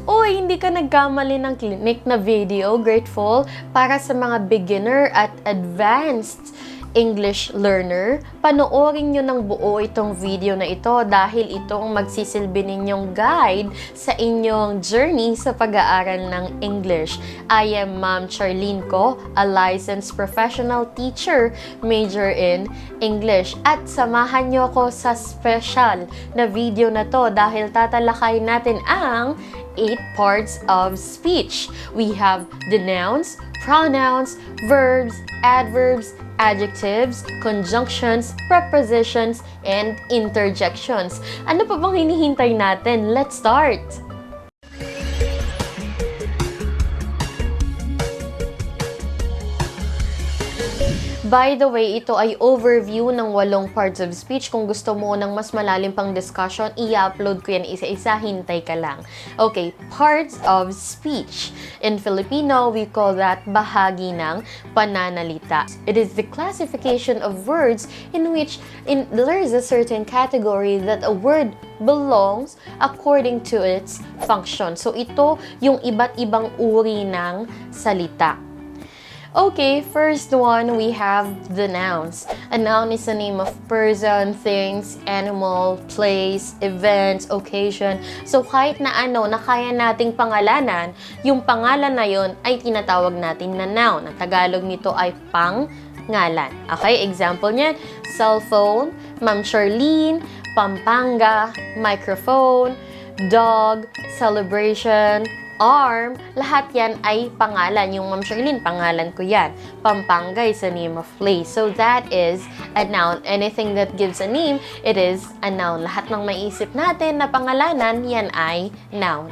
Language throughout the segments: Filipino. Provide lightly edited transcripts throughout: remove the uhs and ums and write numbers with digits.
Uy, hindi ka nagkamali ng clinic na video, grateful, para sa mga beginner at advanced English learner. Panoorin nyo ng buo itong video na ito dahil itong magsisilbi ninyong guide sa inyong journey sa pag-aaral ng English. I am Ma'am Charlene ko, a licensed professional teacher, major in English. At samahan nyo ko sa special na video na to dahil tatalakay natin ang 8 parts of speech. We have the nouns, pronouns, verbs, adverbs, adjectives, conjunctions, prepositions, and interjections. Ano pa bang hinihintay natin? Let's start! By the way, ito ay overview ng 8 parts of speech. Kung gusto mo ng mas malalim pang discussion, i-upload ko yan isa-isa, hintay ka lang. Okay, parts of speech. In Filipino, we call that bahagi ng pananalita. It is the classification of words in which there is a certain category that a word belongs according to its function. So ito yung iba't ibang uri ng salita. Okay, first one, we have the nouns. A noun is a name of person, things, animal, place, events, occasion. So kahit na ano na kaya nating pangalanan, yung pangalan na yon ay tinatawag natin na noun. Ang Tagalog nito ay pangalan. Okay, example niyan, cellphone, Ma'am Charlene, Pampanga, microphone, dog, celebration, arm, lahat yan ay pangalan. Yung Ma'am Charlene, pangalan ko yan. Pampanga is a name of place. So that is a noun. Anything that gives a name, it is a noun. Lahat ng maisip natin na pangalanan, yan ay noun.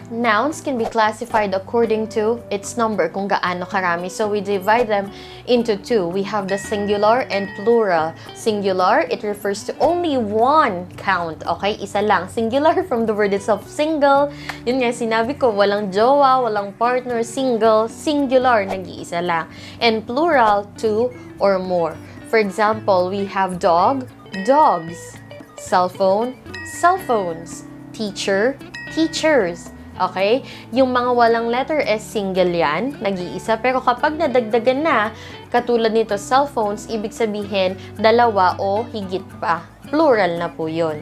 Nouns can be classified according to its number, kung gaano karami. So we divide them into 2. We have the singular and plural. Singular, it refers to only one count. Okay, isa lang. Singular from the word itself, single. Yun nga, sinabi ko, walang jowa, walang partner, single. Singular, nag-iisa lang. And plural, 2 or more. For example, we have dog, dogs. Cellphone, cellphones. Teacher, teachers. Okay? Yung mga walang letter S, single yan, nag-iisa. Pero kapag nadagdagan na, katulad nito cellphones, ibig sabihin, dalawa o higit pa. Plural na po yun.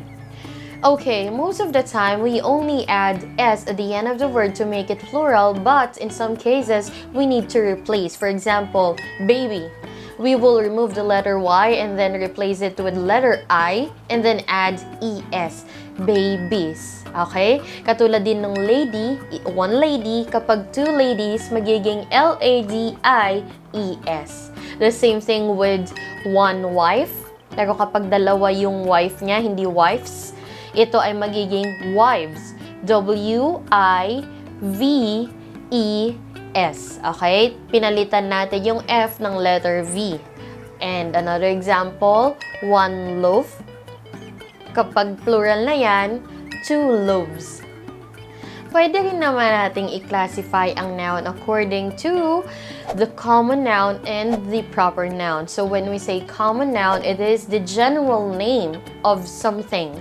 Okay, most of the time, we only add S at the end of the word to make it plural, but in some cases, we need to replace. For example, baby. We will remove the letter Y and then replace it with letter I and then add ES. Babies. Okay? Katulad din ng lady, one lady, kapag 2 ladies, magiging LADIES. The same thing with one wife. Pero kapag dalawa yung wife niya, hindi wives, ito ay magiging wives. WIVES. Okay? Pinalitan natin yung F ng letter V. And another example, one loaf. Kapag plural na yan, 2 loaves. Pwede rin naman nating i-classify ang noun according to the common noun and the proper noun. So when we say common noun, it is the general name of something.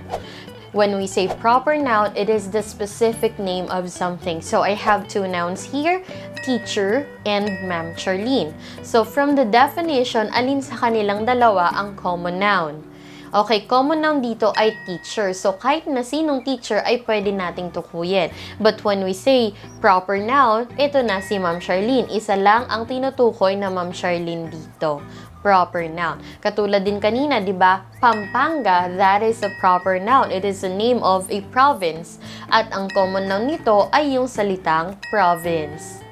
When we say proper noun, it is the specific name of something. So I have 2 nouns here, teacher and Ma'am Charlene. So from the definition, alin sa kanilang dalawa ang common noun? Okay, common noun dito ay teacher. So, kahit na sinong teacher ay pwede nating tukuyin. But when we say proper noun, ito na si Ma'am Charlene. Isa lang ang tinutukoy na Ma'am Charlene dito. Proper noun. Katulad din kanina, di ba? Pampanga, that is a proper noun. It is the name of a province. At ang common noun nito ay yung salitang province.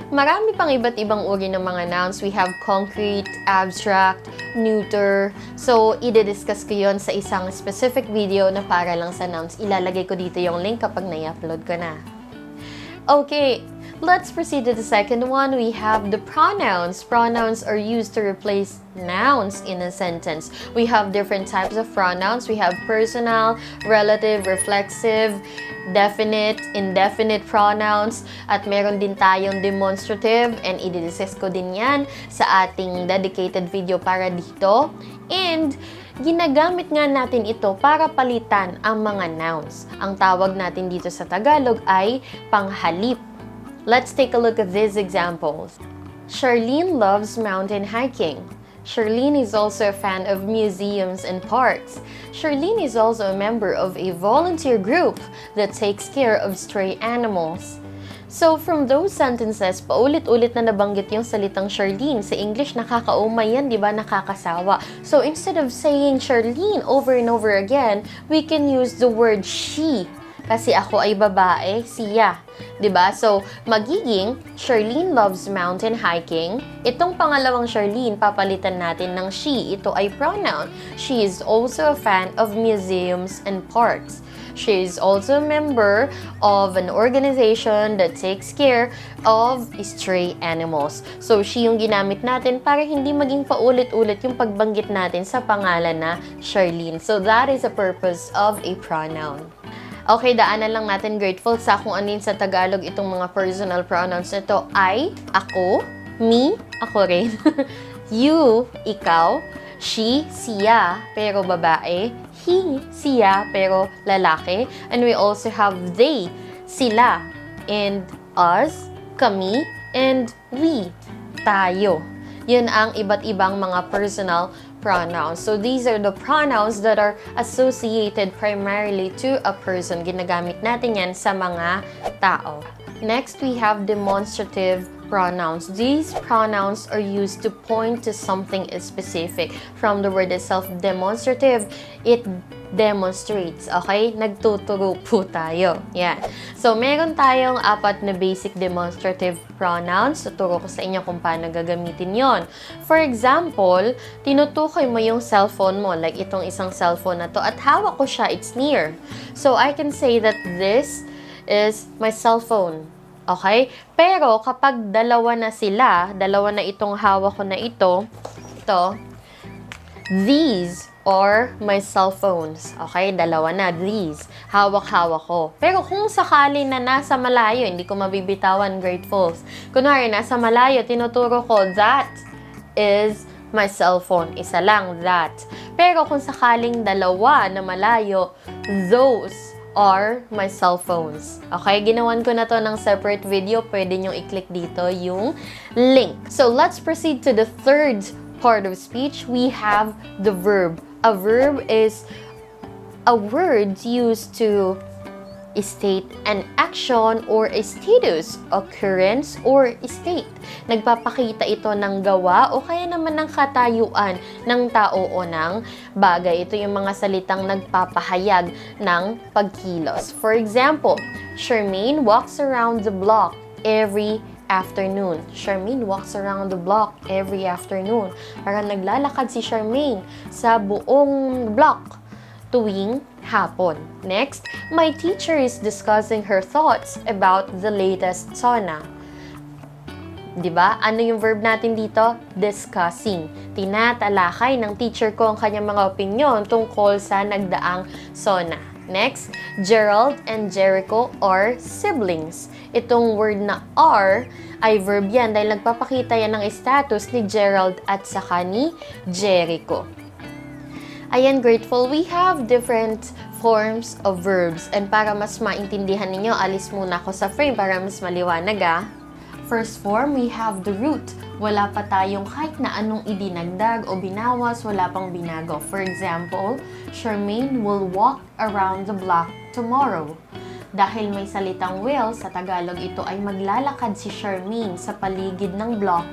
Marami pang iba't ibang uri ng mga nouns. We have concrete, abstract, neuter. So, i-discuss ko yun sa isang specific video na para lang sa nouns. Ilalagay ko dito yung link kapag na-upload ko na. Okay, let's proceed to the second one. We have the pronouns. Pronouns are used to replace nouns in a sentence. We have different types of pronouns. We have personal, relative, reflexive, definite, indefinite pronouns, at meron din tayong demonstrative, and i-discuss ko din yan sa ating dedicated video para dito. And ginagamit nga natin ito para palitan ang mga nouns. Ang tawag natin dito sa Tagalog ay panghalip. Let's take a look at these examples. Charlene loves mountain hiking. Charlene is also a fan of museums and parks. Charlene is also a member of a volunteer group that takes care of stray animals. So, from those sentences, paulit-ulit na nabanggit yung salitang Charlene. Sa English, nakakaumay yan, di ba? Nakakasawa. So, instead of saying Charlene over and over again, we can use the word she. Kasi ako ay babae, siya. Diba? So, magiging, Charlene loves mountain hiking. Itong pangalawang Charlene, papalitan natin ng she. Ito ay pronoun. She is also a fan of museums and parks. She is also a member of an organization that takes care of stray animals. So, she yung ginamit natin para hindi maging paulit-ulit yung pagbanggit natin sa pangalan na Charlene. So, that is the purpose of a pronoun. Okay, daanan lang natin grateful sa kung anin sa Tagalog itong mga personal pronouns na ito. I, ako, me, ako rin, you, ikaw, she, siya, pero babae, he, siya, pero lalaki, and we also have they, sila, and us, kami, and we, tayo. Yun ang iba't ibang mga personal pronouns. So, these are the pronouns that are associated primarily to a person. Ginagamit natin yan sa mga tao. Next, we have demonstrative pronouns. These pronouns are used to point to something specific. From the word itself, demonstrative, it demonstrates. Okay? Nagtuturo po tayo. Yan. So, meron tayong 4 na basic demonstrative pronouns. Tuturo ko sa inyo kung paano gagamitin yon. For example, tinutukoy mo yung cellphone mo, like itong isang cellphone na to, at hawak ko siya, it's near. So, I can say that this is my cellphone. Okay? Pero, kapag dalawa na sila, dalawa na itong hawak ko na ito, these are my cell phones. Okay? Dalawa na, these. Hawak-hawak ko. Pero kung sakali na nasa malayo, hindi ko mabibitawan, GREATfuls. Kunwari, nasa malayo, tinuturo ko, that is my cell phone. Isa lang, that. Pero kung sakaling dalawa na malayo, those are my cell phones. Okay? Ginawan ko na to ng separate video. Pwede nyo i-click dito yung link. So, let's proceed to the third part of speech. We have the verb. A verb is a word used to state an action or a status, occurrence, or state. Nagpapakita ito ng gawa o kaya naman ng katayuan ng tao o ng bagay. Ito yung mga salitang nagpapahayag ng pagkilos. For example, Charlene walks around the block every afternoon. Charlene walks around the block every afternoon. Parang naglalakad si Charlene sa buong block tuwing hapon. Next, my teacher is discussing her thoughts about the latest sauna. Diba? Ano yung verb natin dito? Discussing. Tinatalakay ng teacher ko ang kanyang mga opinyon tungkol sa nagdaang sauna. Next, Gerald and Jericho are siblings. Itong word na are ay verb yan dahil nagpapakita yan ng status ni Gerald at saka ni Jericho. Ayan, grateful, we have different forms of verbs. And para mas maintindihan ninyo, alis muna ako sa frame para mas maliwanag First form, we have the root. Wala pa tayong kahit na anong idinagdag o binawas, wala pang binago. For example, Charlene will walk around the block tomorrow. Dahil may salitang will, sa Tagalog ito ay maglalakad si Charlene sa paligid ng block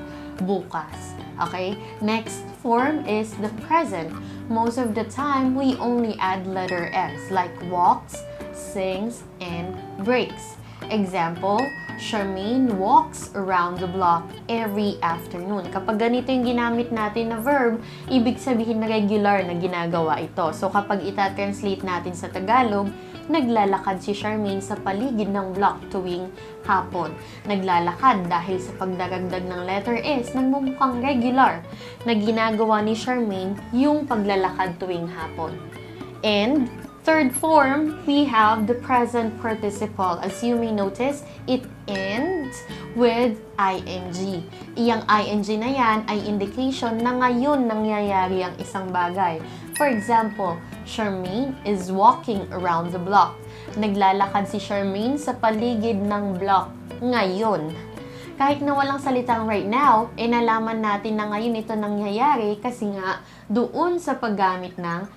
bukas. Okay? Next form is the present. Most of the time, we only add letter S, like walks, sings, and breaks. Example, Charlene walks around the block every afternoon. Kapag ganito yung ginamit natin na verb, ibig sabihin na regular na ginagawa ito. So, kapag ita-translate natin sa Tagalog, naglalakad si Charlene sa paligid ng block tuwing hapon. Naglalakad dahil sa pagdaragdag ng letter S, nagmumukhang regular na ginagawa ni Charlene yung paglalakad tuwing hapon. And third form, we have the present participle. As you may notice, it ends with ing. Iyang ing na yan ay indication na ngayon nangyayari ang isang bagay. For example, Charlene is walking around the block. Naglalakad si Charlene sa paligid ng block ngayon. Kahit na walang salitang right now, nalaman natin na ngayon ito nangyayari kasi nga doon sa paggamit ng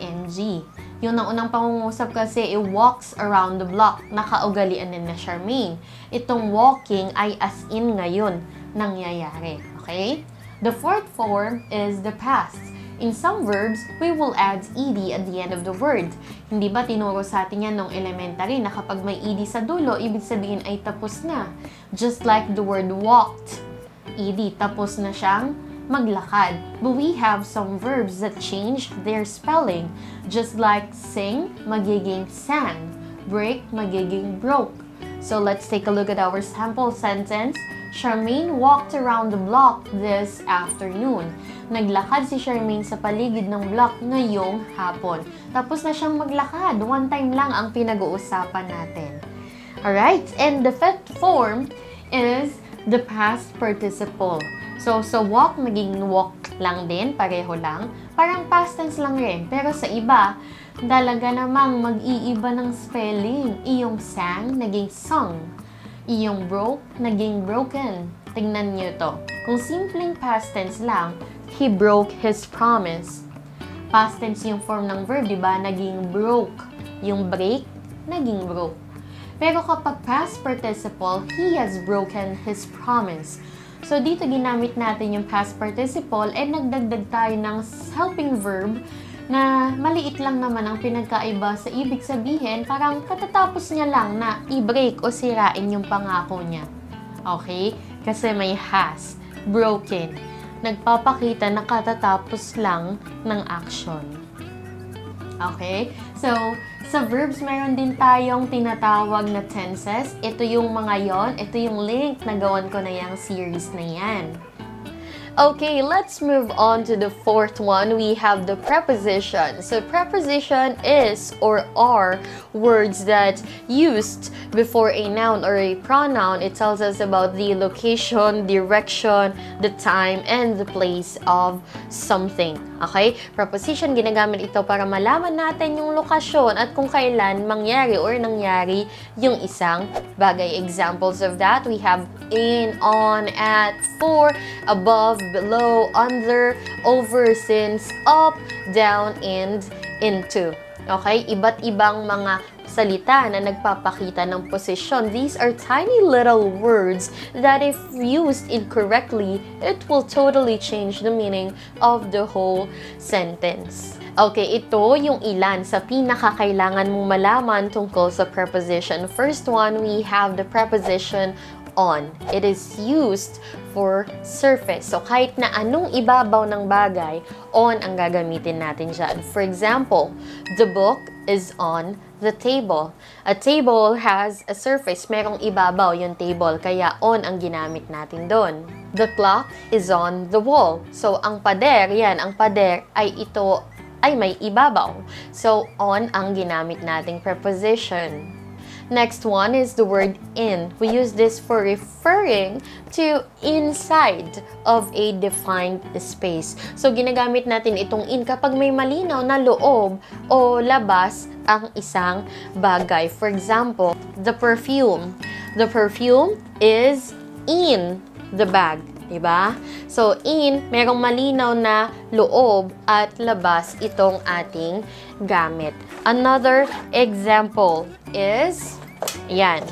ing. Yung unang pangungusap kasi, it walks around the block. Nakaugalian din na Charlene. Itong walking ay as in ngayon nangyayari. Okay? The fourth form is the past. In some verbs, we will add ed at the end of the word. Hindi ba tinuro sa atin yan nung elementary na kapag may ed sa dulo, ibig sabihin ay tapos na. Just like the word walked. Ed, tapos na siyang maglakad. But we have some verbs that change their spelling. Just like sing, magiging sang. Break, magiging broke. So let's take a look at our sample sentence. Charlene walked around the block this afternoon. Naglakad si Charlene sa paligid ng block ngayong hapon. Tapos na siyang maglakad. One time lang ang pinag-uusapan natin. Alright, and the fifth form is the past participle. So, sa walk, naging walk lang din, pareho lang. Parang past tense lang rin. Pero sa iba, talaga namang mag-iiba ng spelling. Iyong sang, naging sung. Iyong broke, naging broken. Tingnan niyo to. Kung simpleng past tense lang, he broke his promise. Past tense yung form ng verb, di ba? Naging broke. Yung break, naging broke. Pero kapag past participle, he has broken his promise. So, dito ginamit natin yung past participle and nagdagdag tayo ng helping verb na maliit lang naman ang pinagkaiba sa ibig sabihin, parang katatapos niya lang na i-break o sirain yung pangako niya. Okay? Kasi may has, broken. Nagpapakita na katatapos lang ng action. Okay? So, sa verbs, meron din tayong tinatawag na tenses. Ito yung mga yon. Ito yung link na gawan ko na yung series na yan. Okay, let's move on to the fourth one. We have the preposition. So preposition is or are words that used before a noun or a pronoun. It tells us about the location, direction, the time, and the place of something. Okay? Preposition, ginagamit ito para malaman natin yung lokasyon at kung kailan mangyari or nangyari yung isang bagay. Examples of that, we have in, on, at, for, above, below, under, over, since, up, down, and into. Okay? Iba't ibang mga salita na nagpapakita ng posisyon. These are tiny little words that if used incorrectly, it will totally change the meaning of the whole sentence. Okay, ito yung ilan sa pinakakailangan mong malaman tungkol sa preposition. First one, we have the preposition on. It is used for surface. So, kahit na anong ibabaw ng bagay, on ang gagamitin natin dyan. For example, the book is on the table. A table has a surface. Merong ibabaw yung table, kaya on ang ginamit natin doon. The clock is on the wall. So, ang pader, yan, ang pader ay ito ay may ibabaw. So, on ang ginamit nating preposition. Next one is the word in. We use this for referring to inside of a defined space. So, ginagamit natin itong in kapag may malinaw na loob o labas ang isang bagay. For example, the perfume. The perfume is in the bag. Diba? So, in, merong malinaw na loob at labas itong ating gamit. Another example is, yan.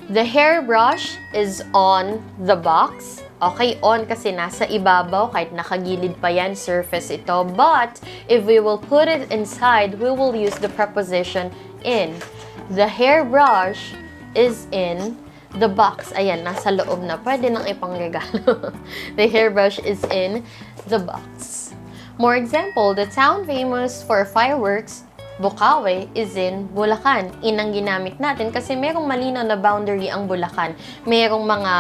The hairbrush is on the box. Okay, on kasi nasa ibabaw, kahit nakagilid pa yan, surface ito. But, if we will put it inside, we will use the preposition in. The hairbrush is in the box. Ayan, nasa loob na. Pwede nang ipangregalo. The hairbrush is in the box. More example, the town famous for fireworks, Bukawi, is in Bulacan. In ang ginamit natin kasi merong malinaw na boundary ang Bulacan. Merong mga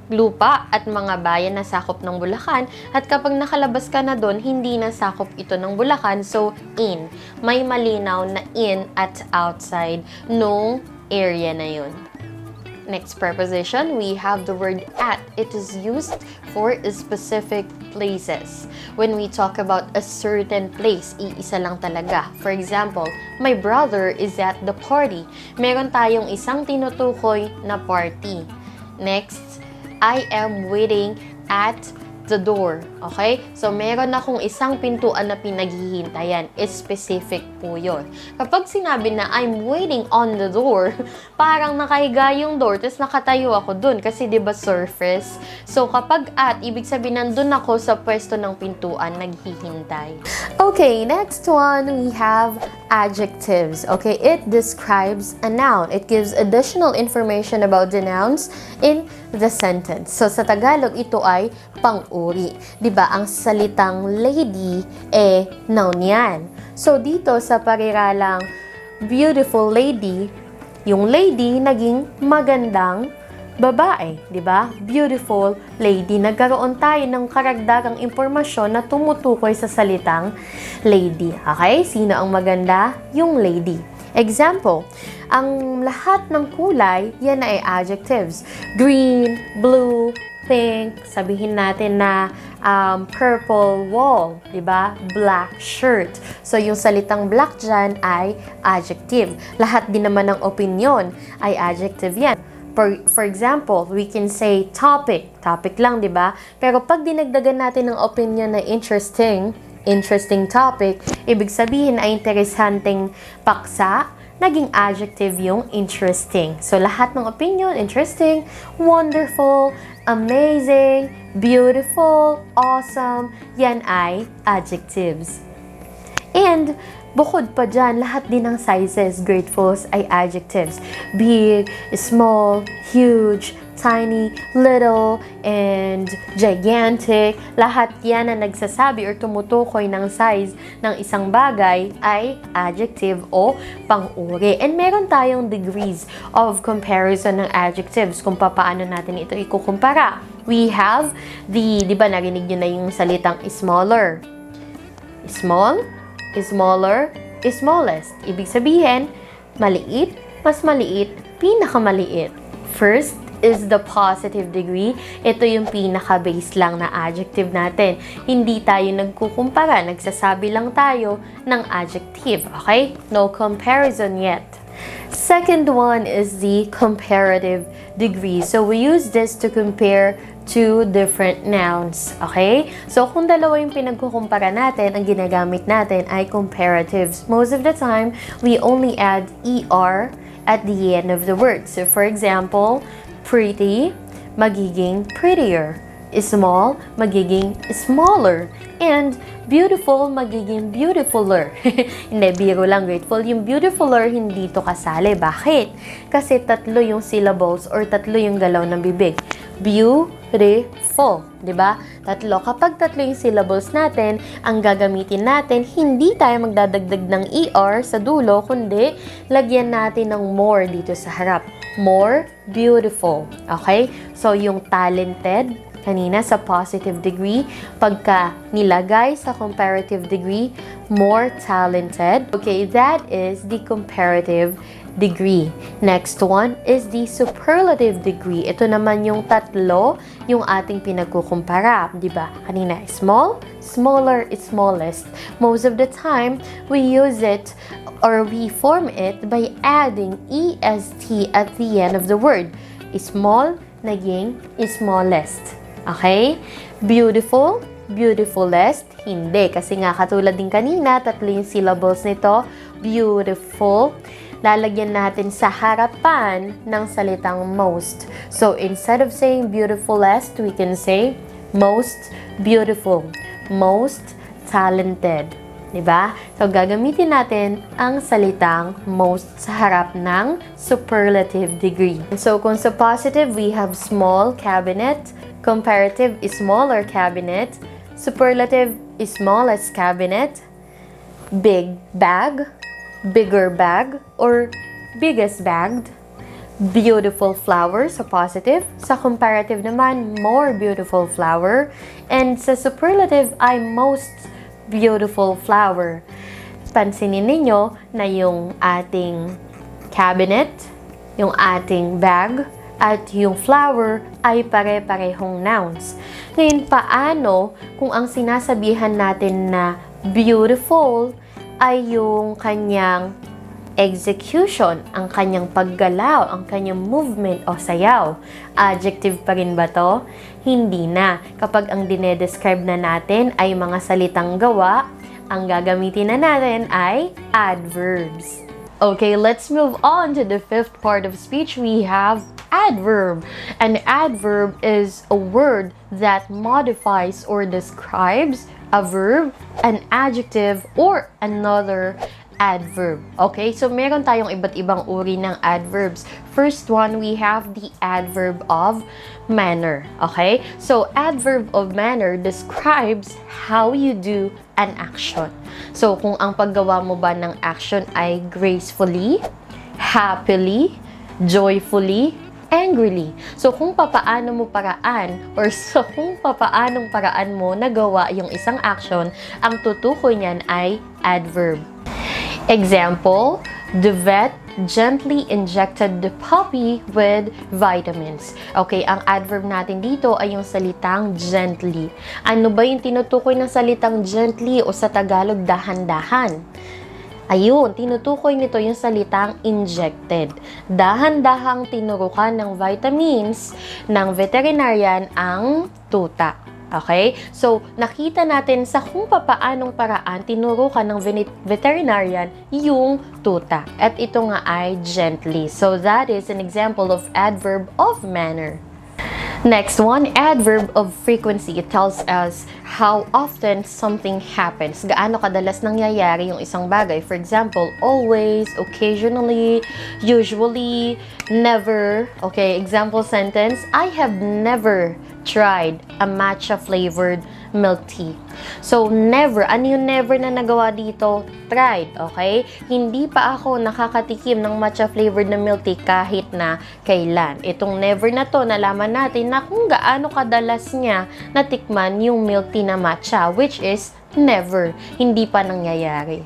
lupa at mga bayan na sakop ng Bulacan. At kapag nakalabas ka na doon, hindi na sakop ito ng Bulacan. So, in. May malinaw na in at outside nung area na yun. Next preposition, we have the word at. It is used for specific places. When we talk about a certain place, iisa lang talaga. For example, my brother is at the party. Meron tayong isang tinutukoy na party. Next, I am waiting at the door. Okay? So, meron akong isang pintuan na pinaghihintayan. Specific po yun. Kapag sinabi na, I'm waiting on the door, parang nakahiga yung door, tapos nakatayo ako dun. Kasi, di ba, surface? So, kapag at, ibig sabihin, nandun ako sa pwesto ng pintuan, naghihintay. Okay, next one, we have adjectives. Okay, it describes a noun. It gives additional information about the nouns in the sentence. So, sa Tagalog, ito ay pang-uri. Diba, ang salitang lady, noun yan. So, dito sa pariralang beautiful lady, yung lady naging magandang babae. Diba? Beautiful lady. Nagkaroon tayo ng karagdagang impormasyon na tumutukoy sa salitang lady. Okay? Sino ang maganda? Yung lady. Example, ang lahat ng kulay, yan ay adjectives. Green, blue, pink, sabihin natin na purple wall, diba? Black shirt. So, yung salitang black dyan ay adjective. Lahat din naman ng opinion ay adjective yan. For example, we can say topic. Topic lang, diba? Pero pag dinagdagan natin ng opinion na interesting topic, ibig sabihin ay interesanteng paksa, naging adjective yung interesting. So, lahat ng opinion, interesting, wonderful, amazing, beautiful, awesome, yan ay adjectives. And, bukod pa dyan, lahat din ng sizes, GREATfuls, ay adjectives. Big, small, huge, tiny, little, and gigantic. Lahat yan na nagsasabi or tumutukoy ng size ng isang bagay ay adjective o pang-uri. And meron tayong degrees of comparison ng adjectives kung paano natin ito ikukumpara. We have di ba narinig nyo na yung salitang smaller? Small, smaller, smallest. Ibig sabihin, maliit, mas maliit, pinakamaliit. First is the positive degree. Ito yung pinaka-base lang na adjective natin. Hindi tayo nagkukumpara, nagsasabi lang tayo ng adjective. Okay? No comparison yet. Second one is the comparative degree. So, we use this to compare two different nouns. Okay? So, kung dalawa yung pinagkukumpara natin, ang ginagamit natin ay comparatives. Most of the time, we only add ER at the end of the word. So, for example, pretty, magiging prettier. Small, magiging smaller. And beautiful, magiging beautifuler. Hindi, biro lang, grateful. Yung beautifuler, hindi to kasali. Bakit? Kasi tatlo yung syllables or tatlo yung galaw ng bibig. Beautiful. Diba? Tatlo. Kapag tatlo yung syllables natin, ang gagamitin natin, hindi tayo magdadagdag ng ER sa dulo, kundi lagyan natin ng more dito sa harap. More beautiful. Okay? So, yung talented, kanina sa positive degree, pagka nilagay sa comparative degree, more talented. Okay, that is the comparative degree. Next one is the superlative degree. Ito naman yung tatlo, yung ating pinagkukumpara. Diba? Kanina, small, smaller, smallest. Most of the time, we use it or we form it by adding EST at the end of the word. Small, naging smallest. Okay? Beautiful, beautifulest. Hindi. Kasi nga, katulad din kanina, tatlo yung syllables nito. Beautiful. Lalagyan natin sa harapan ng salitang most. So, instead of saying beautifulest, we can say most beautiful. Most talented. Diba? So, gagamitin natin ang salitang most sa harap ng superlative degree. So, kung sa positive, we have small cabinet. Comparative is smaller cabinet. Superlative is smallest cabinet. Big bag. Bigger bag. Or biggest bag. Beautiful flower sa positive. Sa comparative naman, more beautiful flower. And sa superlative ay most beautiful flower. Pansinin ninyo na yung ating cabinet, yung ating bag, at yung flower ay pare-parehong nouns. Ngayon, paano kung ang sinasabihan natin na beautiful ay yung kanyang execution, ang kanyang paggalaw, ang kanyang movement o sayaw? Adjective pa rin ba to? Hindi na. Kapag ang dinedescribe na natin ay mga salitang gawa, ang gagamitin na natin ay adverbs. Okay, let's move on to the fifth part of speech. We have adverb. An adverb is a word that modifies or describes a verb, an adjective, or another adverb. Okay, so meron tayong iba't ibang uri ng adverbs. First one, we have the adverb of manner. Okay, so adverb of manner describes how you do an action. So kung ang paggawa mo ba ng action ay gracefully, happily, joyfully, angrily. So kung papaano mo paraan or so kung papaanong paraan mo nagawa yung isang action, ang tutukoy niyan ay adverb. Example, the vet gently injected the puppy with vitamins. Okay, ang adverb natin dito ay yung salitang gently. Ano ba yung tinutukoy ng salitang gently o sa Tagalog dahan-dahan? Ayun, tinutukoy nito yung salitang injected. Dahan-dahang tinurukan ng vitamins ng veterinarian ang tuta. Okay? So, nakita natin sa kung papaanong paraan tinurukan ng veterinarian yung tuta. At ito nga ay gently. So, that is an example of adverb of manner. Next one, adverb of frequency. It tells us how often something happens. Gaano kadalas nangyayari yung isang bagay. For example, always, occasionally, usually, never. Okay, example sentence, I have never tried a matcha-flavored milk tea. So, never. Ano yung never na nagawa dito? Tried, okay? Hindi pa ako nakakatikim ng matcha-flavored na milk tea kahit na kailan. Itong never na to, nalaman natin na kung gaano kadalas niya natikman yung milk tea na matcha, which is never. Hindi pa nangyayari.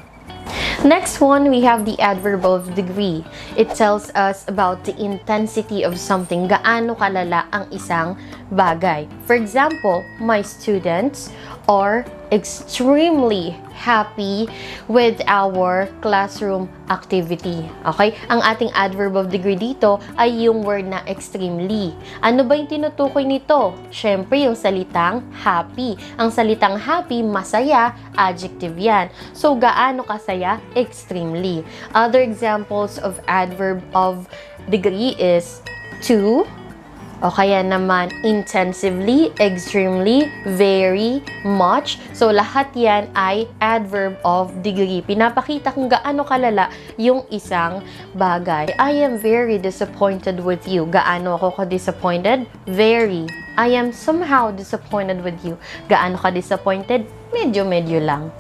Next one, we have the adverb of degree. It tells us about the intensity of something. Gaano kalala ang isang bagay. For example, my students are extremely happy with our classroom activity. Okay? Ang ating adverb of degree dito ay yung word na extremely. Ano ba yung tinutukoy nito? Syempre, yung salitang happy. Ang salitang happy, masaya, adjective yan. So, gaano kasaya? Extremely. Other examples of adverb of degree is to, o kaya naman intensively, extremely, very, much. So, lahat yan ay adverb of degree. Pinapakita kung gaano kalala yung isang bagay. I am very disappointed with you. Gaano ako ka-disappointed? Very. I am somehow disappointed with you. Gaano ka-disappointed? Medyo-medyo lang.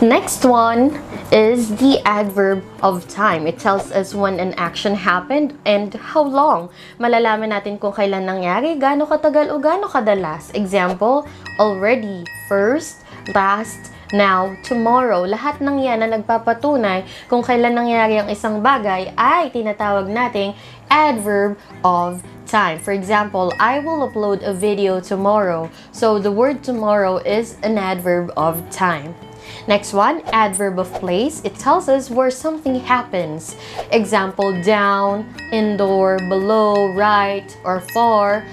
Next one is the adverb of time. It tells us when an action happened and how long. Malalaman natin kung kailan nangyari, gaano katagal o gaano kadalas. Example, already, first, last, now, tomorrow. Lahat ng yan na nagpapatunay kung kailan nangyari ang isang bagay ay tinatawag nating adverb of time. For example, I will upload a video tomorrow. So, the word tomorrow is an adverb of time. Next one, adverb of place. It tells us where something happens. Example, down, indoor, below, right, or far.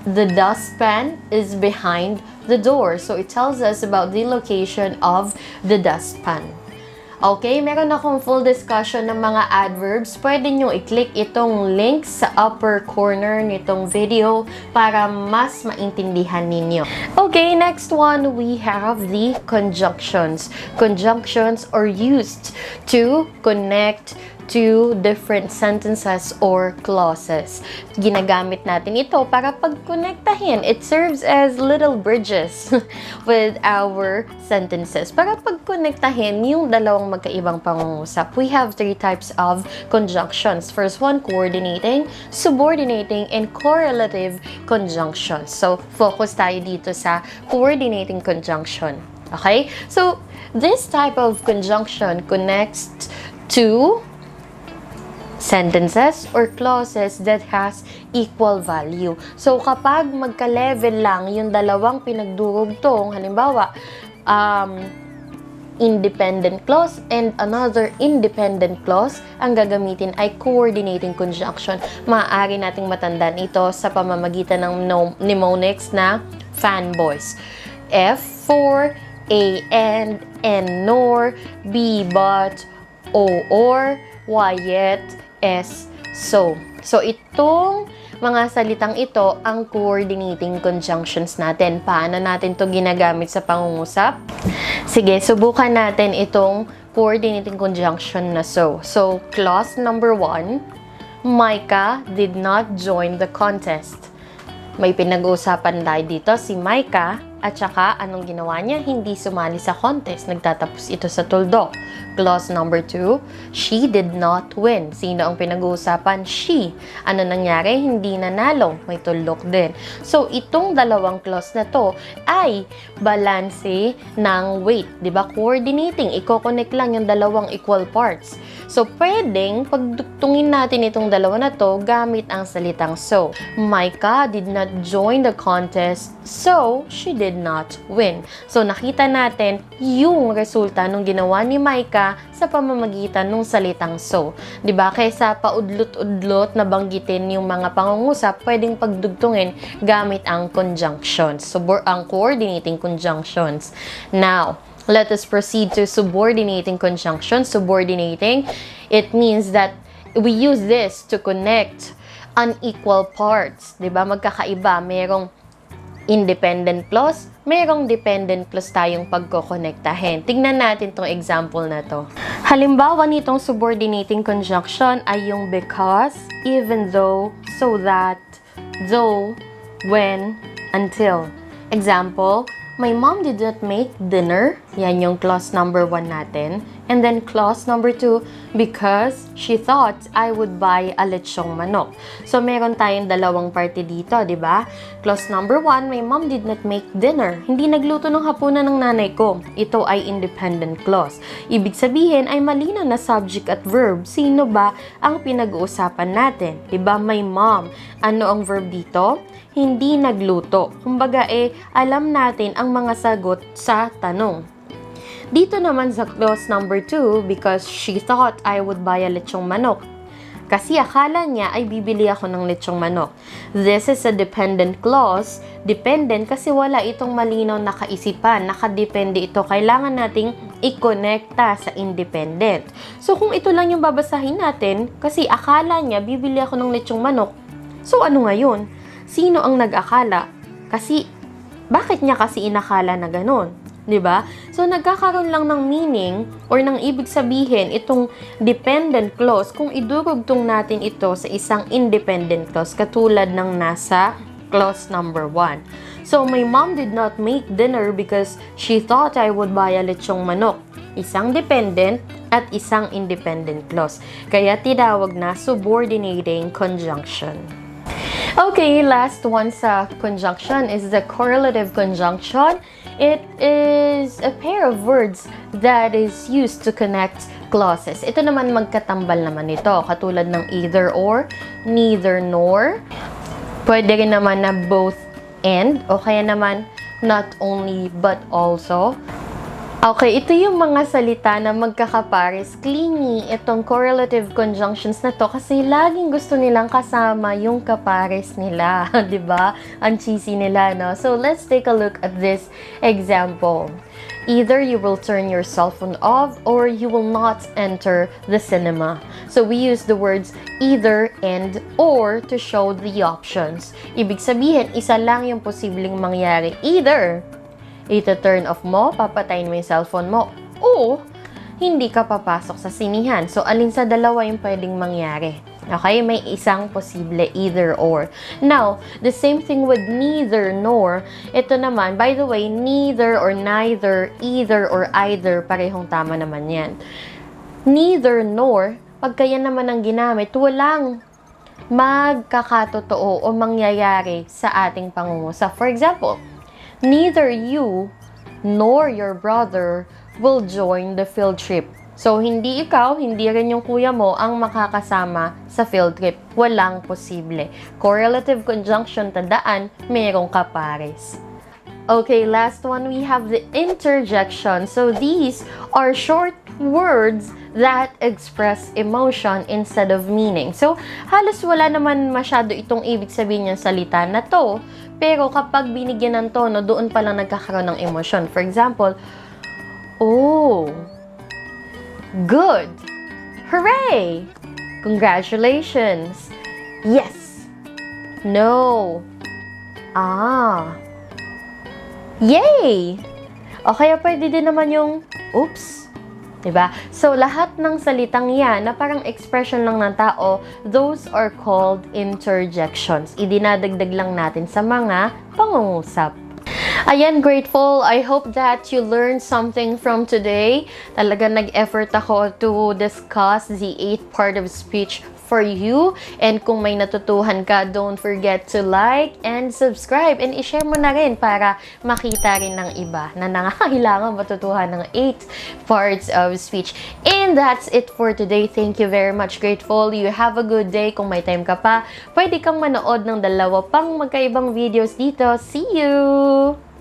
The dustpan is behind the door. So, it tells us about the location of the dustpan. Okay, meron akong full discussion ng mga adverbs. Pwede nyo i-click itong link sa upper corner nitong video para mas maintindihan ninyo. Okay, next one, we have the conjunctions. Conjunctions are used to connect to different sentences or clauses. Ginagamit natin ito para pagkonektahin. It serves as little bridges with our sentences. Para pagkonektahin yung dalawang magkaibang pangungusap. We have three types of conjunctions. First one, coordinating, subordinating, and correlative conjunctions. So, focus tayo dito sa coordinating conjunction. Okay? So, this type of conjunction connects to sentences or clauses that has equal value. So, kapag magka-level lang yung dalawang pinagdurugtong, halimbawa, independent clause and another independent clause, ang gagamitin ay coordinating conjunction. Maaari nating matandaan ito sa pamamagitan ng mnemonics na fanboys. F for, A and, N nor, B but, O or, Y yet, S so. So, itong mga salitang ito ang coordinating conjunctions natin. Paano natin to ginagamit sa pangungusap? Sige, subukan natin itong coordinating conjunction na so. So, clause number 1, Micah did not join the contest. May pinag-uusapan tayo dito si Micah at saka anong ginawa niya? Hindi sumali sa contest. Nagtatapos ito sa tuldok. Clause number 2, she did not win. Sino ang pinag-uusapan? She. Ano nangyari? Hindi nanalo. May tuldok din. So, itong dalawang clause na to ay balanse ng weight. Diba? Coordinating. Iko-connect lang yung dalawang equal parts. So, pwedeng pagdugtungin natin itong dalawa na to gamit ang salitang so. Micah did not join the contest, so she did not win. So, nakita natin yung resulta nung ginawa ni Micah sa pamamagitan ng salitang so. Diba? Kaysa paudlot-udlot na banggitin yung mga pangungusap, pwedeng pagdugtungin gamit ang conjunctions. So, ang coordinating conjunctions. Now, let us proceed to subordinating conjunctions. Subordinating, it means that we use this to connect unequal parts. Diba? Magkakaiba. Merong independent clause, merong dependent clause tayong pagkokonektahin. Tingnan natin tong example na to. Halimbawa nitong subordinating conjunction ay yung because, even though, so that, though, when, until. Example, my mom did not make dinner. Yan yung clause number 1 natin. And then clause number 2, because she thought I would buy a lechong manok. So, meron tayong dalawang parte dito, di ba? Clause number 1, my mom did not make dinner. Hindi nagluto ng hapunan ng nanay ko. Ito ay independent clause. Ibig sabihin ay malinaw na subject at verb. Sino ba ang pinag-uusapan natin? Di ba? My mom. Ano ang verb dito? Hindi nagluto. Kumbaga alam natin ang mga sagot sa tanong. Dito naman sa clause number 2, because she thought I would buy a lechong manok. Kasi akala niya ay bibili ako ng lechong manok. This is a dependent clause. Dependent kasi wala itong malinaw na kaisipan. Nakadepende ito. Kailangan nating i-connecta sa independent. So kung ito lang yung babasahin natin, kasi akala niya bibili ako ng lechong manok. So ano ngayon? Sino ang nag-akala? Kasi, bakit niya kasi inakala na ganun? Diba? So, nagkakaroon lang ng meaning or ng ibig sabihin itong dependent clause kung idurugtong natin ito sa isang independent clause katulad ng nasa clause number 1. So, my mom did not make dinner because she thought I would buy a lechong manok. Isang dependent at isang independent clause. Kaya tinawag na subordinating conjunction. Okay, last one sa conjunction is the correlative conjunction. It is a pair of words that is used to connect clauses. Ito naman magkatambal naman ito, katulad ng either or, neither nor. Pwede rin naman na both and, o kaya naman not only but also. Okay, ito yung mga salita na magkakapares. Clingy itong correlative conjunctions na to kasi laging gusto nilang kasama yung kapares nila. Diba? Ang cheesy nila, no? So, let's take a look at this example. Either you will turn your cell phone off or you will not enter the cinema. So, we use the words either and or to show the options. Ibig sabihin, isa lang yung posibleng mangyari. Either ita-turn off mo, papatayin mo yung cellphone mo, o hindi ka papasok sa sinihan. So, alin sa dalawa yung pwedeng mangyari? Okay? May isang posible either or. Now, the same thing with neither nor. Ito naman, by the way, neither or neither, either or either, parehong tama naman yan. Neither nor, pagka yan naman ang ginamit, walang magkakatotoo o mangyayari sa ating pangungusap. For example, neither you nor your brother will join the field trip. So, hindi ikaw, hindi rin yung kuya mo ang makakasama sa field trip. Walang posible. Correlative conjunction, tandaan, merong kapares. Okay, last one, we have the interjection. So, these are short words that express emotion instead of meaning. So, halos wala naman masyado itong ibig sabihin ng salita na to. Pero kapag binigyan ng tono, doon pa lang nagkakaroon ng emosyon. For example, oh, good. Hooray! Congratulations. Yes. No. Ah. Yay! O kaya pwede din naman yung oops. Diba? So, lahat ng salitang yan na parang expression lang ng tao, those are called interjections. Idinadagdag lang natin sa mga pangungusap. Ayan, grateful. I hope that you learned something from today. Talaga nag-effort ako to discuss the 8th part of speech for you. And kung may natutuhan ka, don't forget to like and subscribe. And i-share mo na rin para makita rin ng iba na nangangailangan matutuhan ng 8 parts of speech. And that's it for today. Thank you very much, grateful. You have a good day. Kung may time ka pa, pwede kang manood ng 2 pang magkaibang videos dito. See you!